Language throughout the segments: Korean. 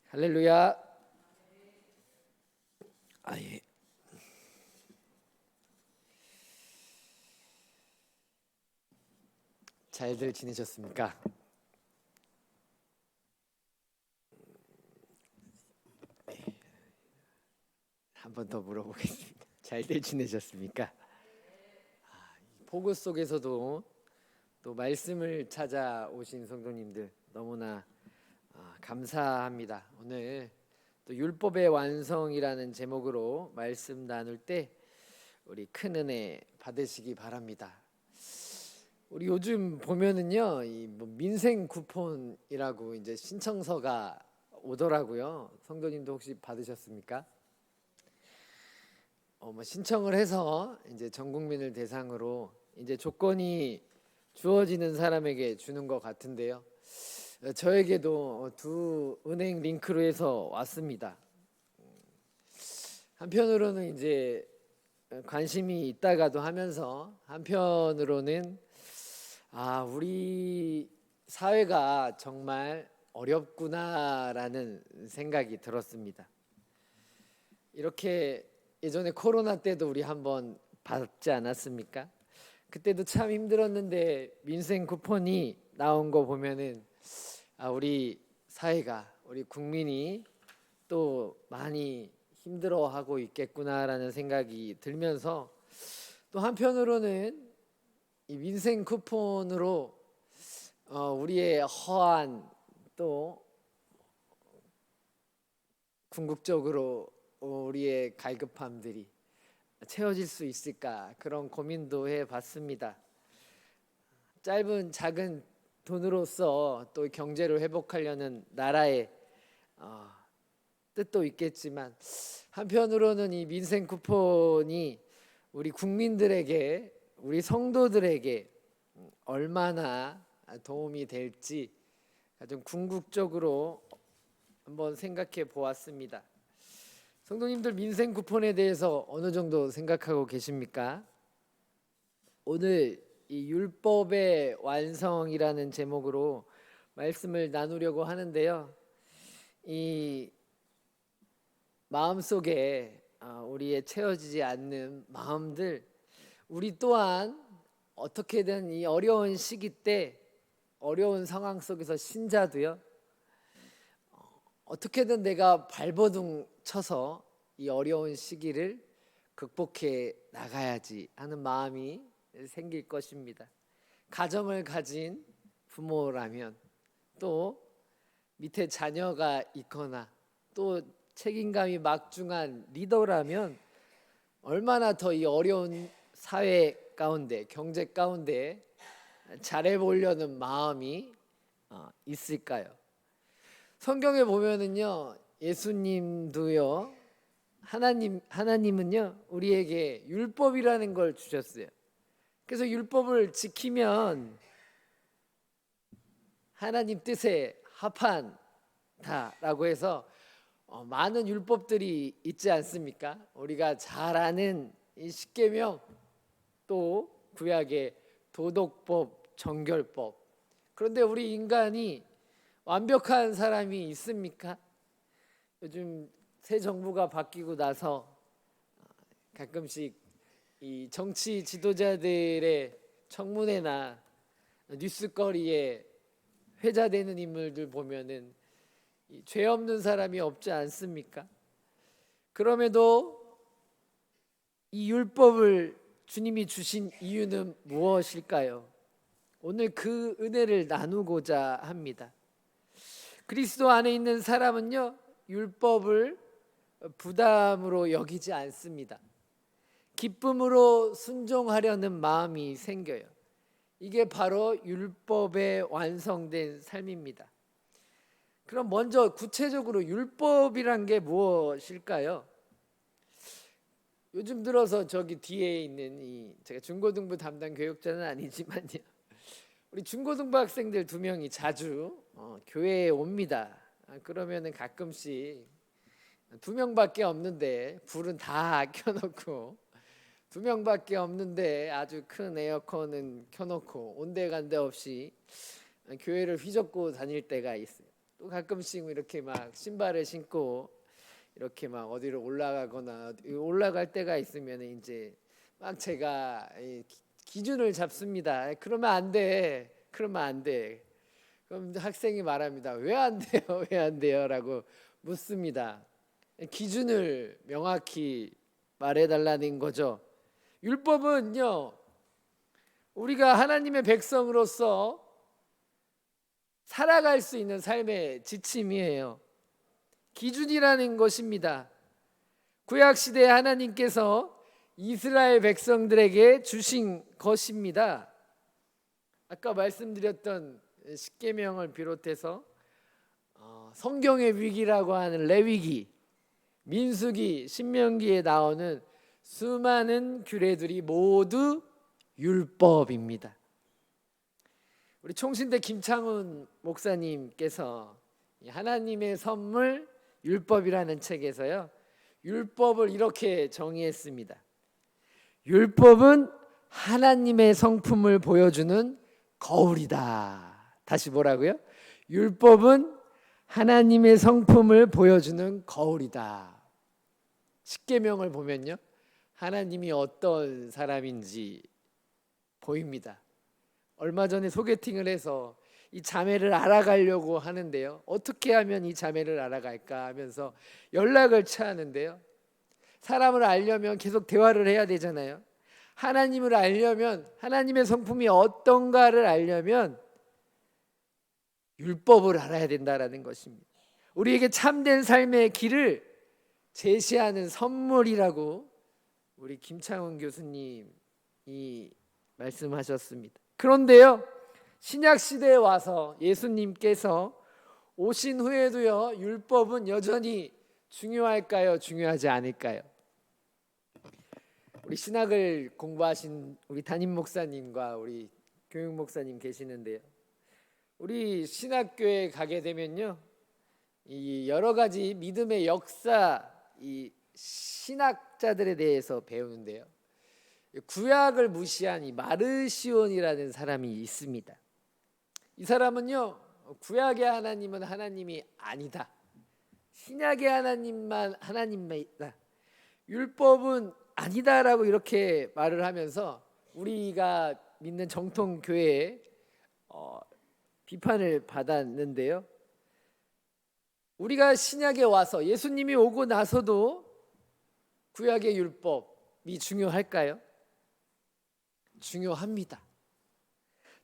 할렐루야. 예. 잘들 지내셨습니까? 한 번 더 물어보겠습니다. 잘들 지내셨습니까? 폭우 속에서도 또 말씀을 찾아오신 성도님들 너무나 감사합니다. 오늘 또 율법의 완성이라는 제목으로 말씀 나눌 때 우리 큰 은혜 받으시기 바랍니다. 우리 요즘 보면은요, 뭐 민생 쿠폰이라고 이제 신청서가 오더라고요. 성도님도 혹시 받으셨습니까? 뭐 신청을 해서 이제 전 국민을 대상으로 이제 조건이 주어지는 사람에게 주는 것 같은데요. 저에게도 두 은행 링크로 해서 왔습니다. 한편으로는 이제 관심이 있다가도 하면서 한편으로는 우리 사회가 정말 어렵구나라는 생각이 들었습니다. 이렇게 예전에 코로나 때도 우리 한번 받지 않았습니까? 그때도 참 힘들었는데 민생 쿠폰이 나온 거 보면은 우리 사회가, 우리 국민이 또 많이 힘들어하고 있겠구나라는 생각이 들면서 또 한편으로는 이 민생 쿠폰으로 우리의 허한 또 궁극적으로 우리의 갈급함들이 채워질 수 있을까 그런 고민도 해봤습니다. 짧은 작은 돈으로서 또 경제를 회복하려는 나라의 뜻도 있겠지만 한편으로는 이 민생 쿠폰이 우리 국민들에게, 우리 성도들에게 얼마나 도움이 될지 좀 궁극적으로 한번 생각해 보았습니다. 성도님들, 민생 쿠폰에 대해서 어느 정도 생각하고 계십니까? 오늘 이 율법의 완성이라는 제목으로 말씀을 나누려고 하는데요. 이 마음속에 우리의 채워지지 않는 마음들, 우리 또한 어떻게든 이 어려운 시기 때, 어려운 상황 속에서 신자도요, 어떻게든 내가 발버둥 쳐서 이 어려운 시기를 극복해 나가야지 하는 마음이 생길 것입니다. 가정을 가진 부모라면, 또 밑에 자녀가 있거나 또 책임감이 막중한 리더라면 얼마나 더 이 어려운 사회 가운데, 경제 가운데 잘해보려는 마음이 있을까요? 성경에 보면은요, 예수님도요, 하나님은요 우리에게 율법이라는 걸 주셨어요. 그래서 율법을 지키면 하나님 뜻에 합한다라고 해서 많은 율법들이 있지 않습니까? 우리가 잘 아는 이 십계명, 또 구약의 도덕법, 정결법. 그런데 우리 인간이 완벽한 사람이 있습니까? 요즘 새 정부가 바뀌고 나서 가끔씩 이 정치 지도자들의 청문회나 뉴스거리에 회자되는 인물들 보면은 죄 없는 사람이 없지 않습니까? 그럼에도 이 율법을 주님이 주신 이유는 무엇일까요? 오늘 그 은혜를 나누고자 합니다. 그리스도 안에 있는 사람은요, 율법을 부담으로 여기지 않습니다. 기쁨으로 순종하려는 마음이 생겨요. 이게 바로 율법에 완성된 삶입니다. 그럼 먼저 구체적으로 율법이란 게 무엇일까요? 요즘 들어서 저기 뒤에 있는 제가 중고등부 담당 교육자는 아니지만요, 우리 중고등부 학생들 2명이 자주 교회에 옵니다. 그러면은 가끔씩 2명밖에 없는데 불은 다 켜놓고, 2명밖에 없는데 아주 큰 에어컨은 켜놓고 온데간데 없이 교회를 휘젓고 다닐 때가 있어요. 또 가끔씩 이렇게 막 신발을 신고 이렇게 막 어디로 올라가거나 올라갈 때가 있으면 이제 막 제가 기준을 잡습니다. 그러면 안 돼. 그러면 안 돼. 그럼 학생이 말합니다. 왜 안 돼요? 왜 안 돼요? 라고 묻습니다. 기준을 명확히 말해달라는 거죠. 율법은요, 우리가 하나님의 백성으로서 살아갈 수 있는 삶의 지침이에요. 기준이라는 것입니다. 구약시대에 하나님께서 이스라엘 백성들에게 주신 것입니다. 아까 말씀드렸던 십계명을 비롯해서 성경의 위기라고 하는 레위기, 민수기, 신명기에 나오는 수많은 규례들이 모두 율법입니다. 우리 총신대 김창훈 목사님께서 하나님의 선물 율법이라는 책에서요, 율법을 이렇게 정의했습니다. 율법은 하나님의 성품을 보여주는 거울이다. 다시 뭐라고요? 율법은 하나님의 성품을 보여주는 거울이다. 십계명을 보면요, 하나님이 어떤 사람인지 보입니다. 얼마 전에 소개팅을 해서 이 자매를 알아가려고 하는데요, 어떻게 하면 이 자매를 알아갈까 하면서 연락을 취하는데요, 사람을 알려면 계속 대화를 해야 되잖아요. 하나님을 알려면, 하나님의 성품이 어떤가를 알려면 율법을 알아야 된다라는 것입니다. 우리에게 참된 삶의 길을 제시하는 선물이라고 우리 김창훈 교수님이 말씀하셨습니다. 그런데요, 신약 시대에 와서 예수님께서 오신 후에도요, 율법은 여전히 중요할까요? 중요하지 않을까요? 우리 신학을 공부하신 우리 담임 목사님과 우리 교육 목사님 계시는데요, 우리 신학교에 가게 되면요, 이 여러 가지 믿음의 역사, 이 신학자들에 대해서 배우는데요, 구약을 무시한 이 마르시온이라는 사람이 있습니다. 이 사람은요, 구약의 하나님은 하나님이 아니다, 신약의 하나님만 하나님이다, 율법은 아니다라고 이렇게 말을 하면서 우리가 믿는 정통 교회에 비판을 받았는데요, 우리가 신약에 와서 예수님이 오고 나서도 구약의 율법이 중요할까요? 중요합니다.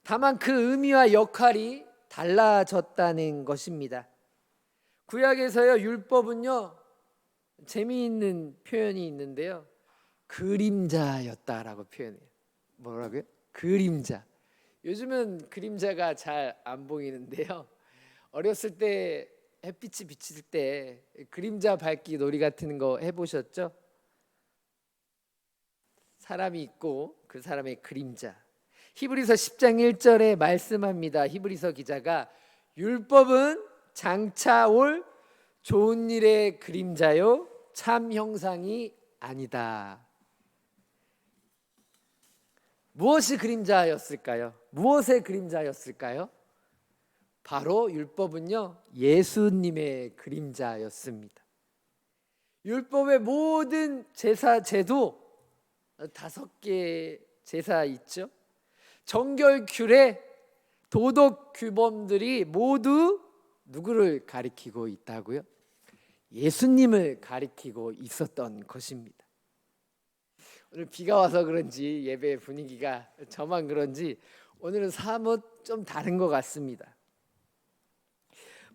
다만 그 의미와 역할이 달라졌다는 것입니다. 구약에서요, 율법은요, 재미있는 표현이 있는데요, 그림자였다라고 표현해요. 뭐라고요? 그림자. 요즘은 그림자가 잘 안 보이는데요, 어렸을 때 햇빛이 비칠 때 그림자 밟기 놀이 같은 거 해보셨죠? 사람이 있고 그 사람의 그림자. 히브리서 10장 1절에 말씀합니다. 히브리서 기자가 율법은 장차 올 좋은 일의 그림자요 참 형상이 아니다. 무엇이 그림자였을까요? 무엇의 그림자였을까요? 바로 율법은요, 예수님의 그림자였습니다. 율법의 모든 제사 제도, 5개의 제사 있죠. 정결 규례, 도덕 규범들이 모두 누구를 가리키고 있다고요? 예수님을 가리키고 있었던 것입니다. 오늘 비가 와서 그런지 예배 분위기가 저만 그런지 오늘은 사뭇 좀 다른 것 같습니다.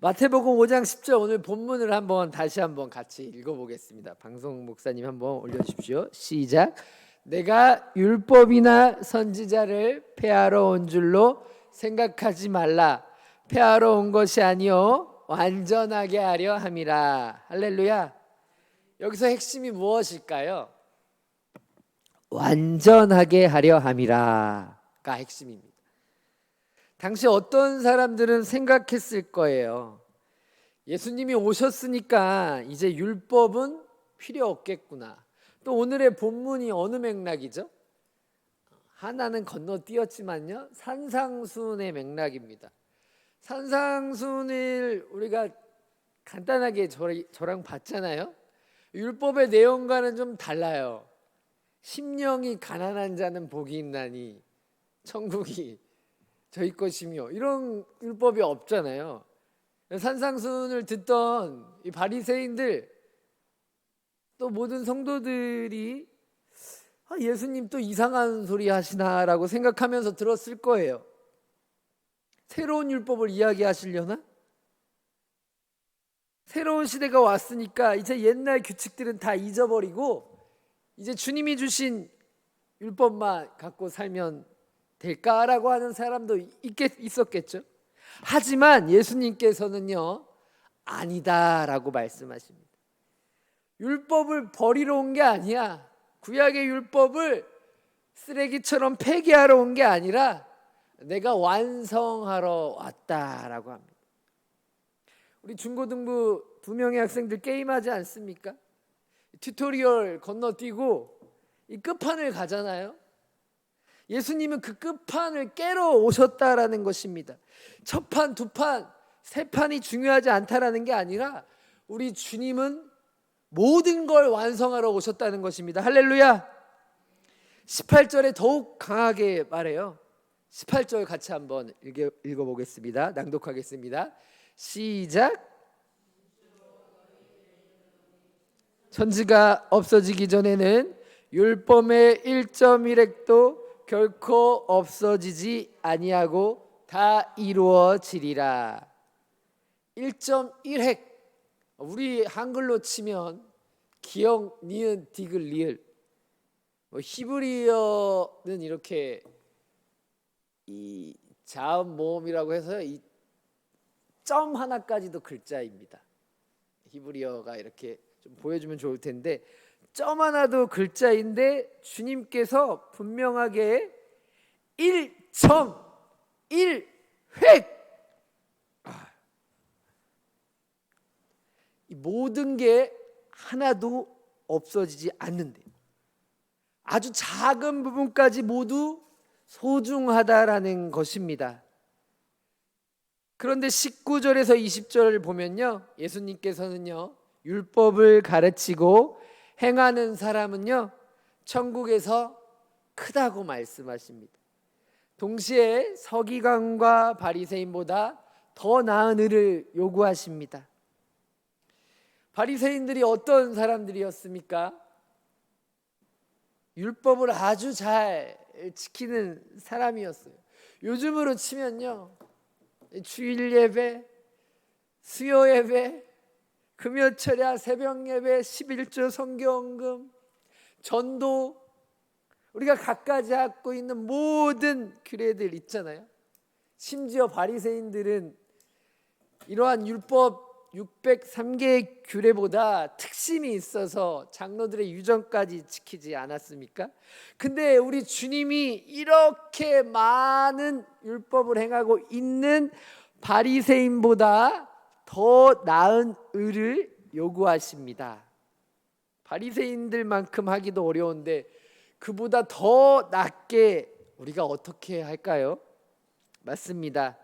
마태복음 5장 10절 오늘 본문을 다시 한번 같이 읽어보겠습니다. 방송 목사님 한번 올려주십시오. 시작. 내가 율법이나 선지자를 폐하러 온 줄로 생각하지 말라. 폐하러 온 것이 아니요 완전하게 하려 함이라. 할렐루야. 여기서 핵심이 무엇일까요? 완전하게 하려 함이라가 핵심입니다. 당시 어떤 사람들은 생각했을 거예요. 예수님이 오셨으니까 이제 율법은 필요 없겠구나. 또 오늘의 본문이 어느 맥락이죠? 하나는 건너뛰었지만요, 산상수훈의 맥락입니다. 산상순을 우리가 간단하게 저랑 봤잖아요. 율법의 내용과는 좀 달라요. 심령이 가난한 자는 복이 있나니 천국이 저희 것이며, 이런 율법이 없잖아요. 산상순을 듣던 이 바리새인들, 또 모든 성도들이 예수님 또 이상한 소리 하시나라고 생각하면서 들었을 거예요. 새로운 율법을 이야기하시려나? 새로운 시대가 왔으니까 이제 옛날 규칙들은 다 잊어버리고 이제 주님이 주신 율법만 갖고 살면 될까라고 하는 사람도 있었겠죠. 하지만 예수님께서는요, 아니다라고 말씀하십니다. 율법을 버리러 온 게 아니야. 구약의 율법을 쓰레기처럼 폐기하러 온 게 아니라 내가 완성하러 왔다라고 합니다. 우리 중고등부 2명의 학생들 게임하지 않습니까? 튜토리얼 건너뛰고 이 끝판을 가잖아요. 예수님은 그 끝판을 깨러 오셨다라는 것입니다. 첫 판, 두 판, 세 판이 중요하지 않다라는 게 아니라 우리 주님은 모든 걸 완성하러 오셨다는 것입니다. 할렐루야. 18절에 더욱 강하게 말해요. 18절 같이 한번 읽어보겠습니다. 낭독하겠습니다. 시작. 천지가 없어지기 전에는 율법의 1.1획도 결코 없어지지 아니하고 다 이루어지리라. 1.1획, 우리 한글로 치면 기역, 니은, 디귿, 리을. 히브리어는 이렇게 이 자음 모음이라고 해서 이 점 하나까지도 글자입니다. 히브리어가 이렇게 좀 보여주면 좋을 텐데, 점 하나도 글자인데 주님께서 분명하게 1.1획, 이 모든 게 하나도 없어지지 않는데 아주 작은 부분까지 모두 소중하다라는 것입니다. 그런데 19절에서 20절을 보면요, 예수님께서는요, 율법을 가르치고 행하는 사람은요, 천국에서 크다고 말씀하십니다. 동시에 서기관과 바리새인보다 더 나은 의를 요구하십니다. 바리새인들이 어떤 사람들이었습니까? 율법을 아주 잘 지키는 사람이었어요. 요즘으로 치면요, 주일 예배, 수요 예배, 금요철야, 새벽 예배, 11조 성경금, 전도, 우리가 갖가지 갖고 있는 모든 규례들 있잖아요. 심지어 바리새인들은 이러한 율법 603개의 규례보다 특심이 있어서 장로들의 유전까지 지키지 않았습니까? 근데 우리 주님이 이렇게 많은 율법을 행하고 있는 바리새인보다 더 나은 의를 요구하십니다. 바리새인들만큼 하기도 어려운데 그보다 더 낫게 우리가 어떻게 할까요? 맞습니다.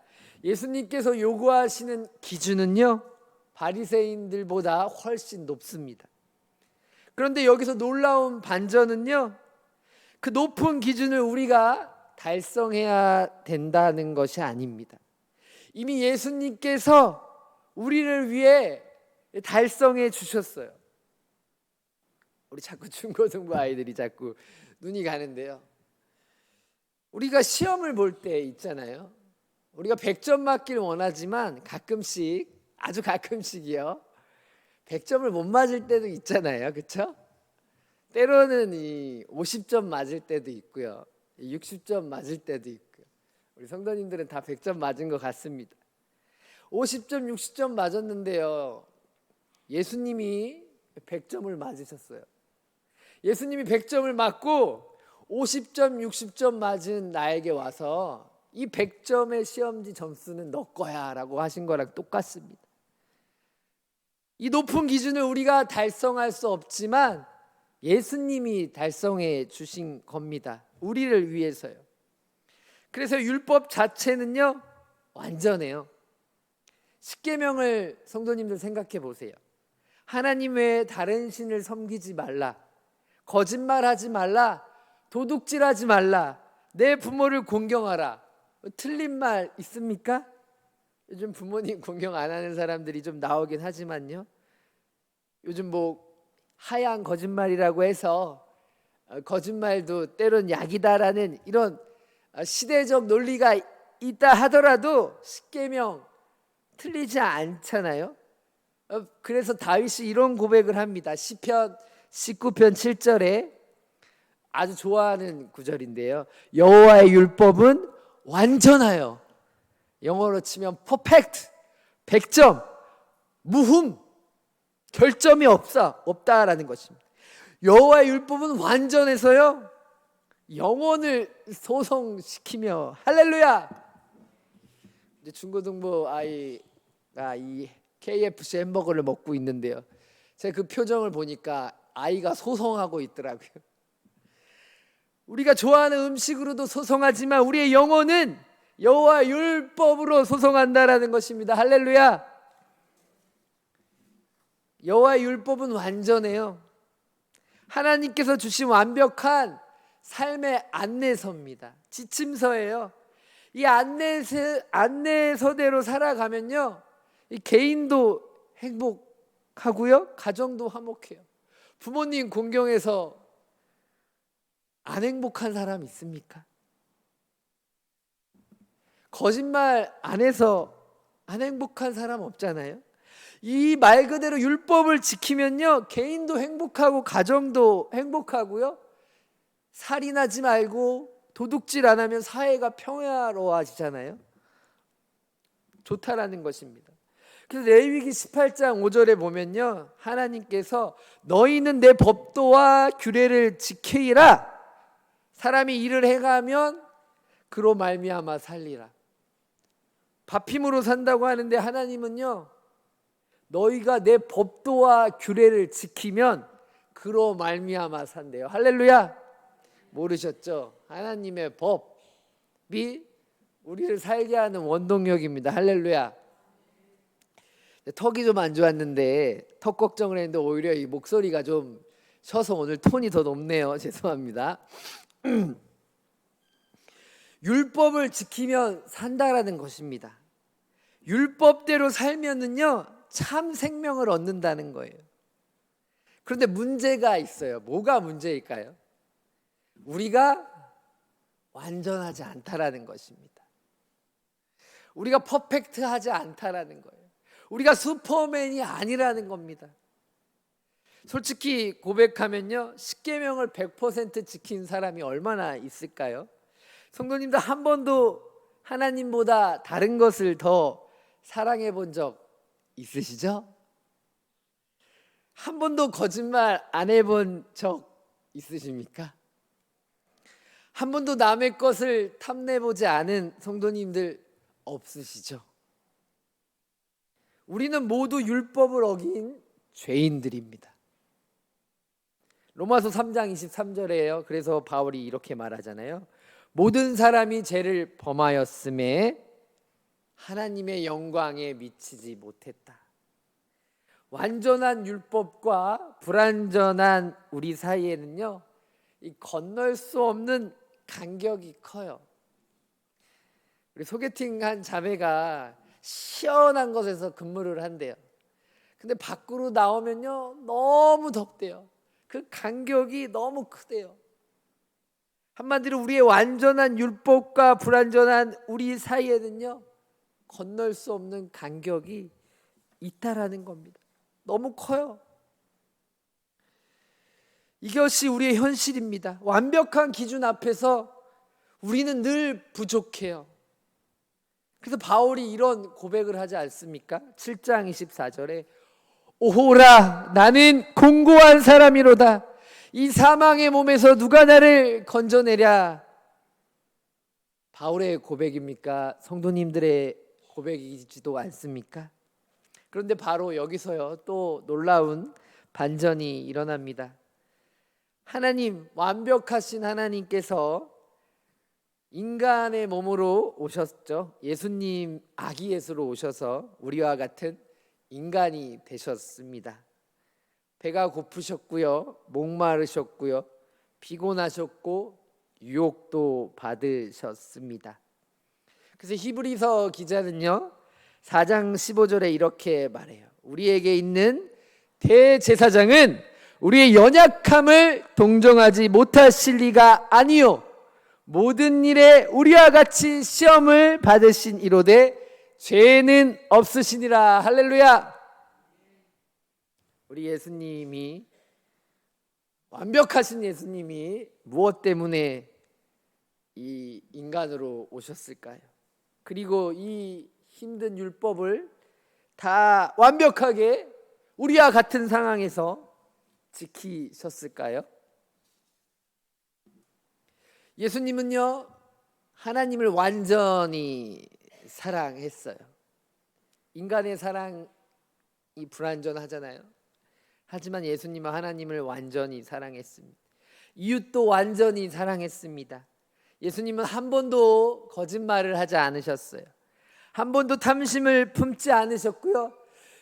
예수님께서 요구하시는 기준은요, 바리새인들보다 훨씬 높습니다. 그런데 여기서 놀라운 반전은요, 그 높은 기준을 우리가 달성해야 된다는 것이 아닙니다. 이미 예수님께서 우리를 위해 달성해 주셨어요. 우리 자꾸 중고등부 아이들이 자꾸 눈이 가는데요, 우리가 시험을 볼 때 있잖아요, 우리가 100점 맞기를 원하지만 가끔씩, 아주 가끔씩이요, 100점을 못 맞을 때도 있잖아요. 그렇죠? 때로는 50점 맞을 때도 있고요, 60점 맞을 때도 있고요. 우리 성도님들은 다 100점 맞은 것 같습니다. 50점, 60점 맞았는데요, 예수님이 100점을 맞으셨어요. 예수님이 100점을 맞고 50점, 60점 맞은 나에게 와서 이 100점의 시험지 점수는 너 거야 라고 하신 거랑 똑같습니다. 이 높은 기준을 우리가 달성할 수 없지만 예수님이 달성해 주신 겁니다. 우리를 위해서요. 그래서 율법 자체는요, 완전해요. 십계명을 성도님들 생각해 보세요. 하나님 외에 다른 신을 섬기지 말라, 거짓말하지 말라, 도둑질하지 말라, 내 부모를 공경하라. 틀린 말 있습니까? 요즘 부모님 공경 안 하는 사람들이 좀 나오긴 하지만요. 요즘 뭐 하얀 거짓말이라고 해서 거짓말도 때론 약이다라는 이런 시대적 논리가 있다 하더라도 십계명 틀리지 않잖아요. 그래서 다윗이 이런 고백을 합니다. 시편 19편 7절에 아주 좋아하는 구절인데요. 여호와의 율법은 완전하여, 영어로 치면 퍼펙트, 100점, 무흠, 결점이 없다라는 것입니다. 여호와의 율법은 완전해서요, 영혼을 소성시키며, 할렐루야. 이제 중고등부 아이가 이 KFC 햄버거를 먹고 있는데요, 제가 그 표정을 보니까 아이가 소송하고 있더라고요. 우리가 좋아하는 음식으로도 소송하지만 우리의 영혼은 여호와 율법으로 소송한다라는 것입니다. 할렐루야. 여호와의 율법은 완전해요. 하나님께서 주신 완벽한 삶의 안내서입니다. 지침서예요. 이 안내서대로 살아가면요, 이 개인도 행복하고요, 가정도 화목해요. 부모님 공경해서 안 행복한 사람 있습니까? 거짓말 안 해서 안 행복한 사람 없잖아요. 이 말 그대로 율법을 지키면요, 개인도 행복하고 가정도 행복하고요, 살인하지 말고 도둑질 안 하면 사회가 평화로워지잖아요. 좋다라는 것입니다. 그래서 레위기 18장 5절에 보면요, 하나님께서 너희는 내 법도와 규례를 지키라. 사람이 일을 행하면 그로 말미암아 살리라. 밥 힘으로 산다고 하는데 하나님은요, 너희가 내 법도와 규례를 지키면 그로 말미암아 산대요. 할렐루야. 모르셨죠? 하나님의 법이 우리를 살게 하는 원동력입니다. 할렐루야. 턱이 좀 안 좋았는데 턱 걱정을 했는데 오히려 이 목소리가 좀 쉬어서 오늘 톤이 더 높네요. 죄송합니다. 율법을 지키면 산다라는 것입니다. 율법대로 살면은요, 참 생명을 얻는다는 거예요. 그런데 문제가 있어요. 뭐가 문제일까요? 우리가 완전하지 않다라는 것입니다. 우리가 퍼펙트하지 않다라는 거예요. 우리가 슈퍼맨이 아니라는 겁니다. 솔직히 고백하면요, 십계명을 100% 지킨 사람이 얼마나 있을까요? 성도님들, 한 번도 하나님보다 다른 것을 더 사랑해 본 적 있으시죠? 한 번도 거짓말 안 해본 적 있으십니까? 한 번도 남의 것을 탐내보지 않은 성도님들 없으시죠? 우리는 모두 율법을 어긴 죄인들입니다. 로마서 3장 23절이에요. 그래서 바울이 이렇게 말하잖아요. 모든 사람이 죄를 범하였음에 하나님의 영광에 미치지 못했다. 완전한 율법과 불완전한 우리 사이에는요, 이 건널 수 없는 간격이 커요. 우리 소개팅한 자매가 시원한 곳에서 근무를 한대요. 근데 밖으로 나오면요, 너무 덥대요. 그 간격이 너무 크대요. 한마디로 우리의 완전한 율법과 불완전한 우리 사이에는요, 건널 수 없는 간격이 있다라는 겁니다. 너무 커요. 이것이 우리의 현실입니다. 완벽한 기준 앞에서 우리는 늘 부족해요. 그래서 바울이 이런 고백을 하지 않습니까? 7장 24절에 오호라 나는 공고한 사람이로다. 이 사망의 몸에서 누가 나를 건져내랴. 바울의 고백입니까? 성도님들의 고백이지도 않습니까? 그런데 바로 여기서요, 또 놀라운 반전이 일어납니다. 하나님, 완벽하신 하나님께서 인간의 몸으로 오셨죠. 예수님 아기 예수로 오셔서 우리와 같은 인간이 되셨습니다. 배가 고프셨고요, 목마르셨고요, 피곤하셨고 유혹도 받으셨습니다. 그래서 히브리서 기자는요 4장 15절에 이렇게 말해요. 우리에게 있는 대제사장은 우리의 연약함을 동정하지 못하실 리가 아니요 모든 일에 우리와 같이 시험을 받으신 이로되 죄는 없으시니라. 할렐루야. 우리 예수님이, 완벽하신 예수님이 무엇 때문에 이 인간으로 오셨을까요? 그리고 이 힘든 율법을 다 완벽하게 우리와 같은 상황에서 지키셨을까요? 예수님은요 하나님을 완전히 사랑했어요. 인간의 사랑이 불완전하잖아요. 하지만 예수님은 하나님을 완전히 사랑했습니다. 이웃도 완전히 사랑했습니다. 예수님은 한 번도 거짓말을 하지 않으셨어요. 한 번도 탐심을 품지 않으셨고요.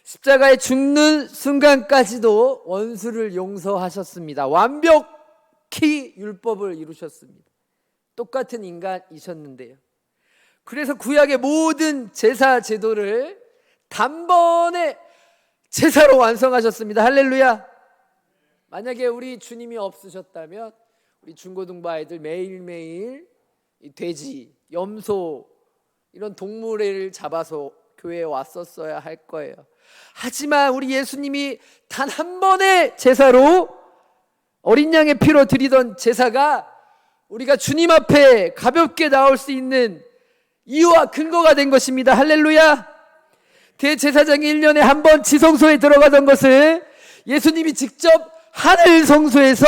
십자가에 죽는 순간까지도 원수를 용서하셨습니다. 완벽히 율법을 이루셨습니다. 똑같은 인간이셨는데요. 그래서 구약의 모든 제사 제도를 단번에 제사로 완성하셨습니다. 할렐루야. 만약에 우리 주님이 없으셨다면 우리 중고등부 아이들 매일매일 이 돼지, 염소 이런 동물을 잡아서 교회에 왔었어야 할 거예요. 하지만 우리 예수님이 단 한 번의 제사로 어린 양의 피로 드리던 제사가 우리가 주님 앞에 가볍게 나올 수 있는 이유와 근거가 된 것입니다. 할렐루야. 대제사장이 1년에 한 번 지성소에 들어가던 것을 예수님이 직접 하늘 성소에서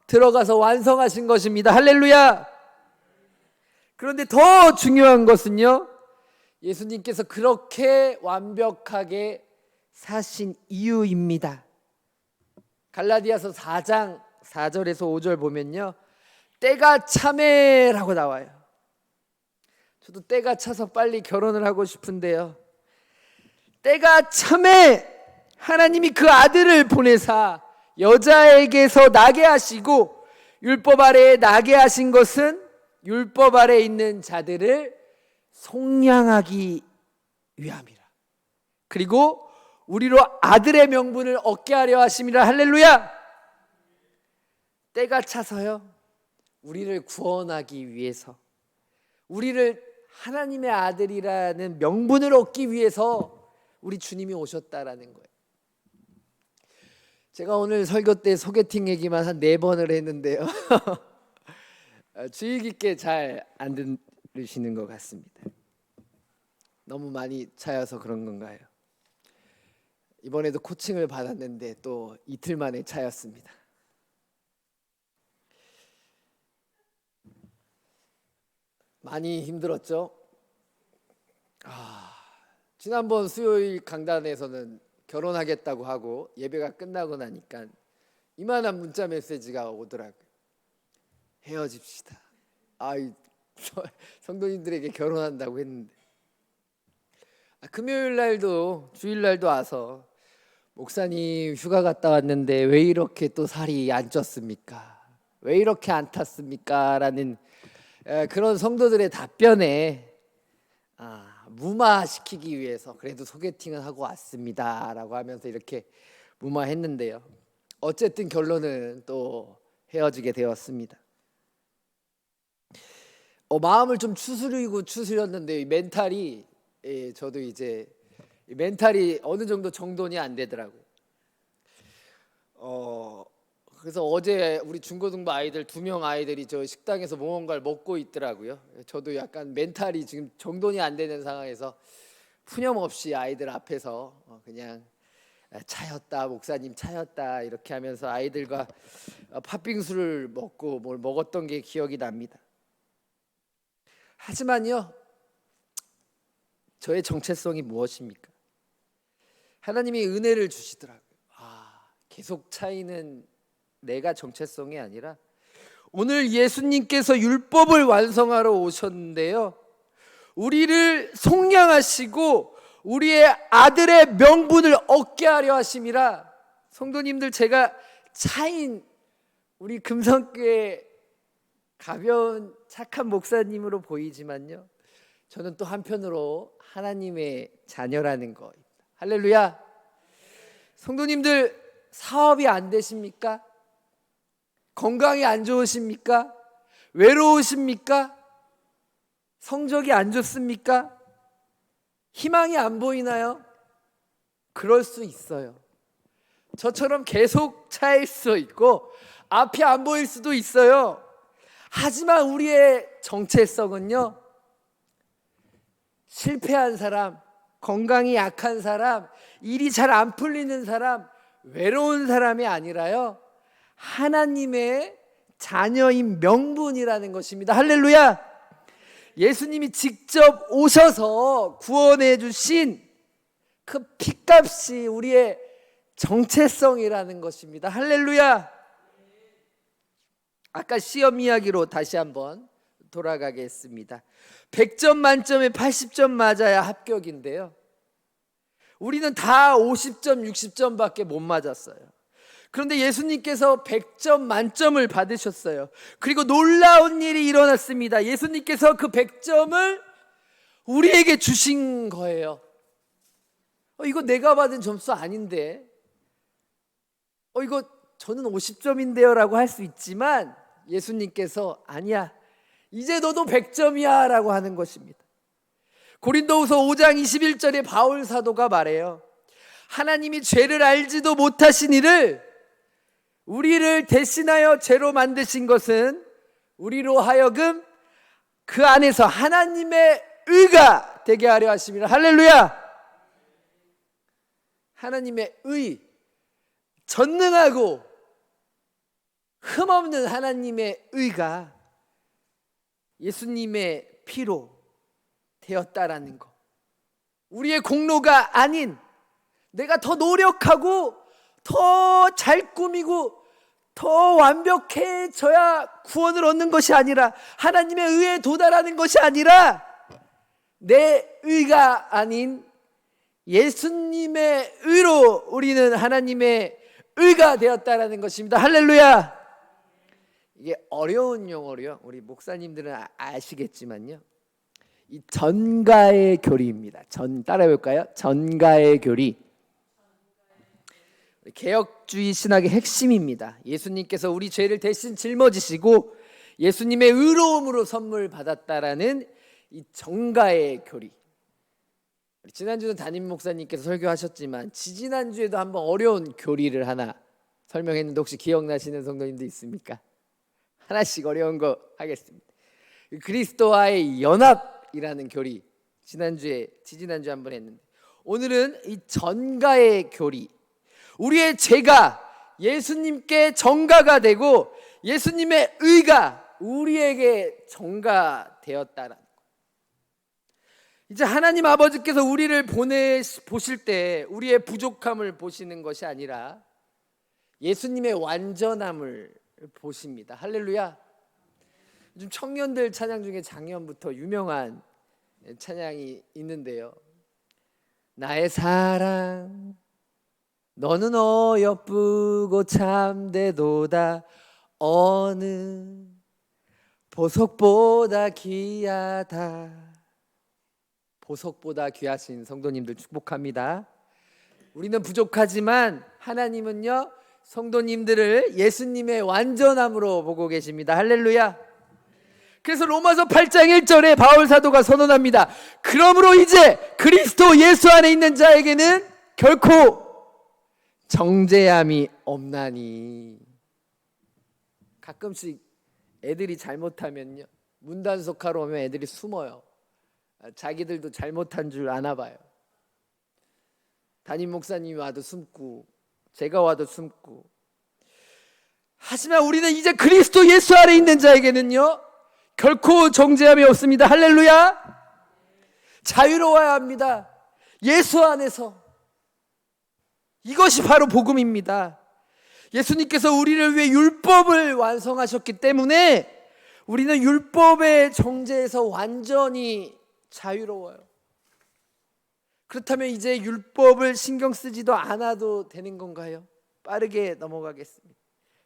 들어가서 완성하신 것입니다. 할렐루야. 그런데 더 중요한 것은요, 예수님께서 그렇게 완벽하게 사신 이유입니다. 갈라디아서 4장 4절에서 5절 보면요, 때가 차매라고 나와요. 저도 때가 차서 빨리 결혼을 하고 싶은데요, 때가 차매 하나님이 그 아들을 보내사 여자에게서 나게 하시고 율법 아래에 나게 하신 것은 율법 아래에 있는 자들을 속량하기 위함이라. 그리고 우리로 아들의 명분을 얻게 하려 하심이라. 할렐루야. 때가 차서요, 우리를 구원하기 위해서, 우리를 하나님의 아들이라는 명분을 얻기 위해서 우리 주님이 오셨다라는 거예요. 제가 오늘 설교 때 소개팅 얘기만 한 4번을 했는데요 주의 깊게 잘 안 들으시는 것 같습니다. 너무 많이 차여서 그런 건가요? 이번에도 코칭을 받았는데 또 이틀 만에 차였습니다. 많이 힘들었죠? 지난번 수요일 강단에서는 결혼하겠다고 하고 예배가 끝나고 나니까 이만한 문자 메시지가 오더라고요. 헤어집시다. 성도님들에게 결혼한다고 했는데, 금요일 날도 주일 날도 와서 목사님 휴가 갔다 왔는데 왜 이렇게 또 살이 안 쪘습니까? 왜 이렇게 안 탔습니까? 라는 그런 성도들의 답변에 무마시키기 위해서 그래도 소개팅은 하고 왔습니다 라고 하면서 이렇게 무마했는데요, 어쨌든 결론은 또 헤어지게 되었습니다. 마음을 좀 추스렸는데 이 멘탈이, 저도 이제 멘탈이 어느 정도 정돈이 안 되더라고요. 그래서 어제 우리 중고등부 아이들 2명 아이들이 저 식당에서 무언가를 먹고 있더라고요. 저도 약간 멘탈이 지금 정돈이 안 되는 상황에서 푸념없이 아이들 앞에서 그냥 차였다, 목사님 차였다 이렇게 하면서 아이들과 팥빙수를 먹고 뭘 먹었던 게 기억이 납니다. 하지만요, 저의 정체성이 무엇입니까? 하나님이 은혜를 주시더라고요. 계속 차이는 내가 정체성이 아니라 오늘 예수님께서 율법을 완성하러 오셨는데요, 우리를 속량하시고 우리의 아들의 명분을 얻게 하려 하심이라. 성도님들, 제가 차인 우리 금성교회 가벼운 착한 목사님으로 보이지만요, 저는 또 한편으로 하나님의 자녀라는 거. 할렐루야. 성도님들, 사업이 안 되십니까? 건강이 안 좋으십니까? 외로우십니까? 성적이 안 좋습니까? 희망이 안 보이나요? 그럴 수 있어요. 저처럼 계속 차일 수 있고 앞이 안 보일 수도 있어요. 하지만 우리의 정체성은요, 실패한 사람, 건강이 약한 사람, 일이 잘 안 풀리는 사람, 외로운 사람이 아니라요, 하나님의 자녀인 명분이라는 것입니다. 할렐루야. 예수님이 직접 오셔서 구원해 주신 그 핏값이 우리의 정체성이라는 것입니다. 할렐루야. 아까 시험 이야기로 다시 한번 돌아가겠습니다. 100점 만점에 80점 맞아야 합격인데요, 우리는 다 50점, 60점밖에 못 맞았어요. 그런데 예수님께서 100점 만점을 받으셨어요. 그리고 놀라운 일이 일어났습니다. 예수님께서 그 100점을 우리에게 주신 거예요. 이거 내가 받은 점수 아닌데, 이거 저는 50점인데요 라고 할 수 있지만, 예수님께서 아니야, 이제 너도 100점이야 라고 하는 것입니다. 고린도후서 5장 21절에 바울 사도가 말해요. 하나님이 죄를 알지도 못하신 이를 우리를 대신하여 죄로 만드신 것은 우리로 하여금 그 안에서 하나님의 의가 되게 하려 하심이라. 할렐루야. 하나님의 의, 전능하고 흠없는 하나님의 의가 예수님의 피로 되었다라는 거. 우리의 공로가 아닌, 내가 더 노력하고 더 잘 꾸미고 더 완벽해져야 구원을 얻는 것이 아니라, 하나님의 의에 도달하는 것이 아니라, 내 의가 아닌 예수님의 의로 우리는 하나님의 의가 되었다라는 것입니다. 할렐루야. 이게 어려운 용어로요, 우리 목사님들은 아시겠지만요, 이 전가의 교리입니다. 따라해볼까요? 전가의 교리. 개혁주의 신학의 핵심입니다. 예수님께서 우리 죄를 대신 짊어지시고 예수님의 의로움으로 선물 받았다라는 이 전가의 교리. 지난주는 담임 목사님께서 설교하셨지만 지지난주에도 한번 어려운 교리를 하나 설명했는데, 혹시 기억나시는 성도님도 있습니까? 하나씩 어려운 거 하겠습니다. 그리스도와의 연합이라는 교리, 지지난주에 한번 했는데, 오늘은 이 전가의 교리, 우리의 죄가 예수님께 전가가 되고 예수님의 의가 우리에게 전가되었다라는 것. 이제 하나님 아버지께서 우리를 보실 때 우리의 부족함을 보시는 것이 아니라 예수님의 완전함을 보십니다. 할렐루야. 요즘 청년들 찬양 중에 작년부터 유명한 찬양이 있는데요, 나의 사랑 너는 어여쁘고 참되도다, 어느 보석보다 귀하다. 보석보다 귀하신 성도님들 축복합니다. 우리는 부족하지만 하나님은요, 성도님들을 예수님의 완전함으로 보고 계십니다. 할렐루야. 그래서 로마서 8장 1절에 바울 사도가 선언합니다. 그러므로 이제 그리스도 예수 안에 있는 자에게는 결코 정죄함이 없나니. 가끔씩 애들이 잘못하면요, 문단속하러 오면 애들이 숨어요. 자기들도 잘못한 줄 아나 봐요. 담임 목사님이 와도 숨고 제가 와도 숨고. 하지만 우리는 이제 그리스도 예수 안에 있는 자에게는요, 결코 정죄함이 없습니다. 할렐루야. 자유로워야 합니다. 예수 안에서. 이것이 바로 복음입니다. 예수님께서 우리를 위해 율법을 완성하셨기 때문에 우리는 율법의 정죄에서 완전히 자유로워요. 그렇다면 이제 율법을 신경 쓰지도 않아도 되는 건가요? 빠르게 넘어가겠습니다.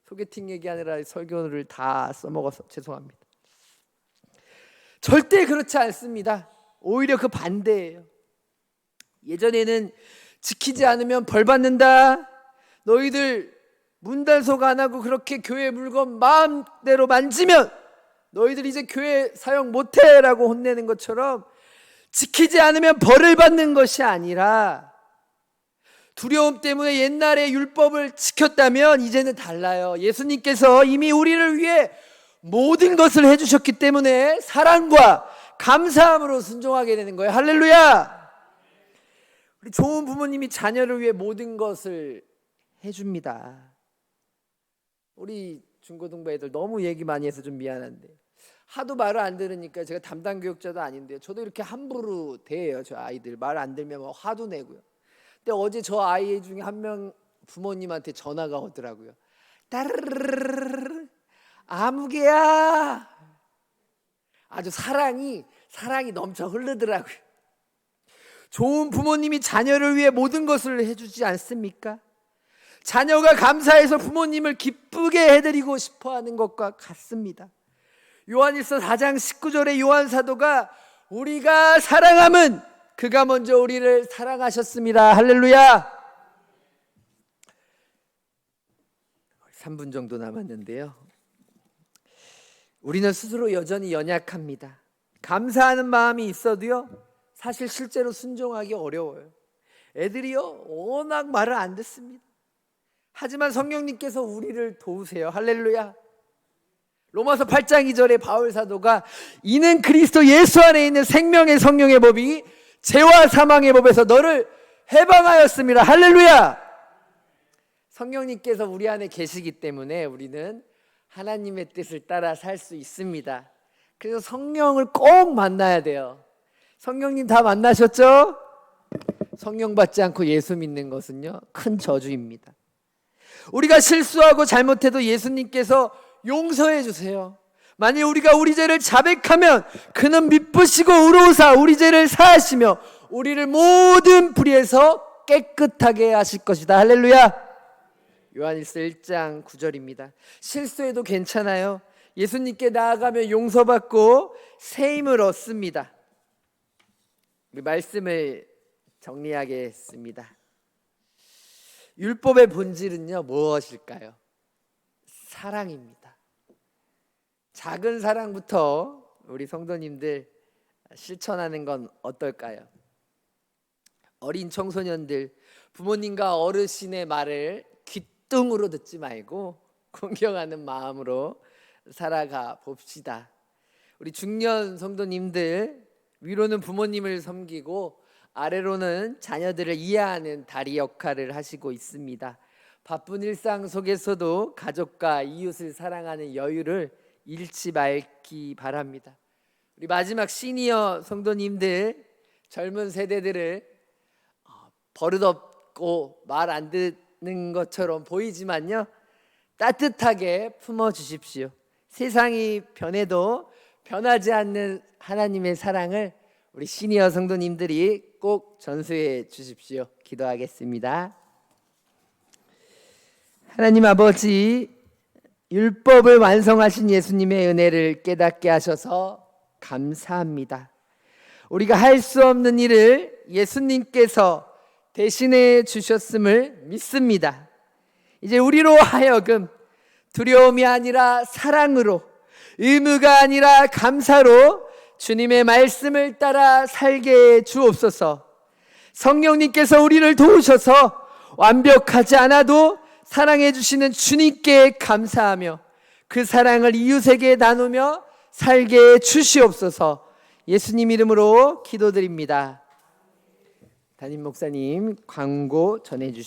소개팅 얘기하느라 설교를 다 써먹어서 죄송합니다. 절대 그렇지 않습니다. 오히려 그 반대예요. 예전에는 지키지 않으면 벌 받는다, 너희들 문단속 안 하고 그렇게 교회 물건 마음대로 만지면 너희들 이제 교회 사용 못해 라고 혼내는 것처럼 지키지 않으면 벌을 받는 것이 아니라 두려움 때문에 옛날에 율법을 지켰다면 이제는 달라요. 예수님께서 이미 우리를 위해 모든 것을 해주셨기 때문에 사랑과 감사함으로 순종하게 되는 거예요. 할렐루야. 우리 좋은 부모님이 자녀를 위해 모든 것을 해줍니다. 우리 중고등부 애들 너무 얘기 많이 해서 좀 미안한데 하도 말을 안 들으니까, 제가 담당 교육자도 아닌데 저도 이렇게 함부로 대해요. 저 아이들 말 안 들면 뭐 화도 내고요. 근데 어제 저 아이 중에 한 명 부모님한테 전화가 오더라고요. 따르르르르 아무개야. 아주 사랑이 넘쳐 흐르더라고요. 좋은 부모님이 자녀를 위해 모든 것을 해주지 않습니까? 자녀가 감사해서 부모님을 기쁘게 해드리고 싶어하는 것과 같습니다. 요한일서 4장 19절에 요한 사도가 우리가 사랑함은 그가 먼저 우리를 사랑하셨습니다. 할렐루야. 3분 정도 남았는데요, 우리는 스스로 여전히 연약합니다. 감사하는 마음이 있어도요, 사실 실제로 순종하기 어려워요. 애들이요 워낙 말을 안 듣습니다. 하지만 성령님께서 우리를 도우세요. 할렐루야. 로마서 8장 2절에 바울 사도가 이는 그리스도 예수 안에 있는 생명의 성령의 법이 죄와 사망의 법에서 너를 해방하였습니다. 할렐루야. 성령님께서 우리 안에 계시기 때문에 우리는 하나님의 뜻을 따라 살 수 있습니다. 그래서 성령을 꼭 만나야 돼요. 성령님 다 만나셨죠? 성령 받지 않고 예수 믿는 것은요 큰 저주입니다. 우리가 실수하고 잘못해도 예수님께서 용서해 주세요. 만일 우리가 우리 죄를 자백하면 그는 미쁘시고 의로우사 우리 죄를 사하시며 우리를 모든 불의에서 깨끗하게 하실 것이다. 할렐루야. 요한일서 1장 9절입니다. 실수해도 괜찮아요. 예수님께 나아가면 용서받고 새 힘을 얻습니다. 우리 말씀을 정리하겠습니다. 율법의 본질은요 무엇일까요? 사랑입니다. 작은 사랑부터 우리 성도님들 실천하는 건 어떨까요? 어린 청소년들, 부모님과 어르신의 말을 귓등으로 듣지 말고 공경하는 마음으로 살아가 봅시다. 우리 중년 성도님들, 위로는 부모님을 섬기고 아래로는 자녀들을 이해하는 다리 역할을 하시고 있습니다. 바쁜 일상 속에서도 가족과 이웃을 사랑하는 여유를 잃지 말기 바랍니다. 우리 마지막 시니어 성도님들, 젊은 세대들을 버릇없고 말 안 듣는 것처럼 보이지만요 따뜻하게 품어주십시오. 세상이 변해도 변하지 않는 하나님의 사랑을 우리 시니어 성도님들이 꼭 전수해 주십시오. 기도하겠습니다. 하나님 아버지, 율법을 완성하신 예수님의 은혜를 깨닫게 하셔서 감사합니다. 우리가 할 수 없는 일을 예수님께서 대신해 주셨음을 믿습니다. 이제 우리로 하여금 두려움이 아니라 사랑으로, 의무가 아니라 감사로 주님의 말씀을 따라 살게 주옵소서. 성령님께서 우리를 도우셔서 완벽하지 않아도 사랑해 주시는 주님께 감사하며 그 사랑을 이웃에게 나누며 살게 주시옵소서. 예수님 이름으로 기도드립니다. 담임 목사님 광고 전해 주시기